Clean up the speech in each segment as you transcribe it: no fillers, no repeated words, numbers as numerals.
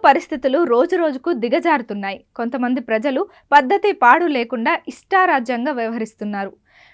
పరిస్థితులు రోజురోజుకు దిగజారుతున్నాయి. కొంతమంది ప్రజలు పద్ధతి పాడు లేకుండా ఇష్టారాజ్యంగా వ్యవహరిస్తున్నారు.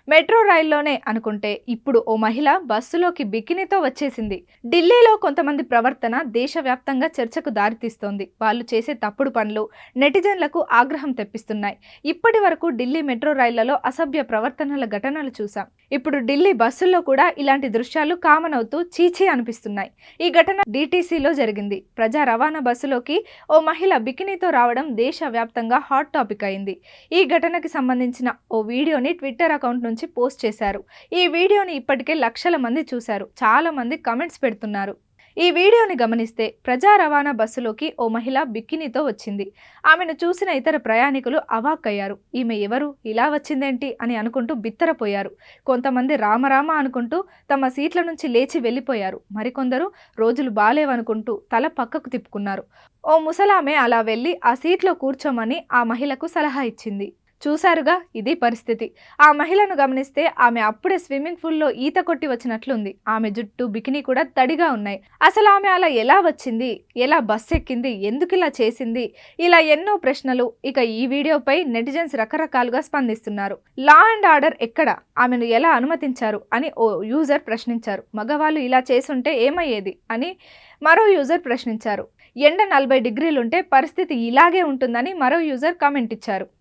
మెట్రో రైల్లోనే అనుకుంటే ఇప్పుడు ఓ మహిళ బస్సులోకి బికినీతో వచ్చేసింది. ఢిల్లీలో కొంతమంది ప్రవర్తన దేశవ్యాప్తంగా చర్చకు దారితీస్తోంది. వాళ్ళు చేసే తప్పుడు పనులు నెటిజన్లకు ఆగ్రహం తెప్పిస్తున్నాయి. ఇప్పటి వరకు ఢిల్లీ మెట్రో రైళ్లలో అసభ్య ప్రవర్తనల ఘటనలు చూసాం. ఇప్పుడు ఢిల్లీ బస్సుల్లో కూడా ఇలాంటి దృశ్యాలు కామన్ అవుతూ చీచీ అనిపిస్తున్నాయి. ఈ ఘటన DTCలో జరిగింది. ప్రజా రవాణా బస్సులోకి ఓ మహిళ బికినీతో రావడం దేశవ్యాప్తంగా హాట్ టాపిక్ అయింది. ఈ ఘటనకి సంబంధించిన ఓ వీడియోని ట్విట్టర్ అకౌంట్ నుంచి పోస్ట్ చేశారు. ఈ వీడియోని ఇప్పటికే లక్షల మంది చూశారు. చాలా మంది కమెంట్స్ పెడుతున్నారు. ఈ వీడియోని గమనిస్తే ప్రజా రవాణా బస్సులోకి ఓ మహిళ బికినీతో వచ్చింది. ఆమెను చూసిన ఇతర ప్రయాణికులు అవాక్కయ్యారు. ఈమె ఎవరు, ఇలా వచ్చిందేంటి అని అనుకుంటూ బిత్తరపోయారు. కొంతమంది రామరామ అనుకుంటూ తమ సీట్ల నుంచి లేచి వెళ్ళిపోయారు. మరికొందరు రోజులు బాలేవనుకుంటూ తల పక్కకు తిప్పుకున్నారు. ఓ ముసలామె అలా వెళ్ళి ఆ సీట్లో కూర్చోమని ఆ మహిళకు సలహా ఇచ్చింది. చూశారుగా, ఇది పరిస్థితి. ఆ మహిళను గమనిస్తే ఆమె అప్పుడే స్విమ్మింగ్ పూల్లో ఈత కొట్టి వచ్చినట్లుంది. ఆమె జుట్టు, బికినీ కూడా తడిగా ఉన్నాయి. అసలు ఆమె అలా ఎలా వచ్చింది, ఎలా బస్సు ఎక్కింది, ఎందుకు ఇలా చేసింది, ఇలా ఎన్నో ప్రశ్నలు. ఇక ఈ వీడియోపై నెటిజన్స్ రకరకాలుగా స్పందిస్తున్నారు. లా అండ్ ఆర్డర్ ఎక్కడ, ఆమెను ఎలా అనుమతించారు అని ఓ యూజర్ ప్రశ్నించారు. మగవాళ్ళు ఇలా చేసుంటే ఏమయ్యేది అని మరో యూజర్ ప్రశ్నించారు. ఎండ 40 డిగ్రీలుంటే పరిస్థితి ఇలాగే ఉంటుందని మరో యూజర్ కామెంట్ ఇచ్చారు.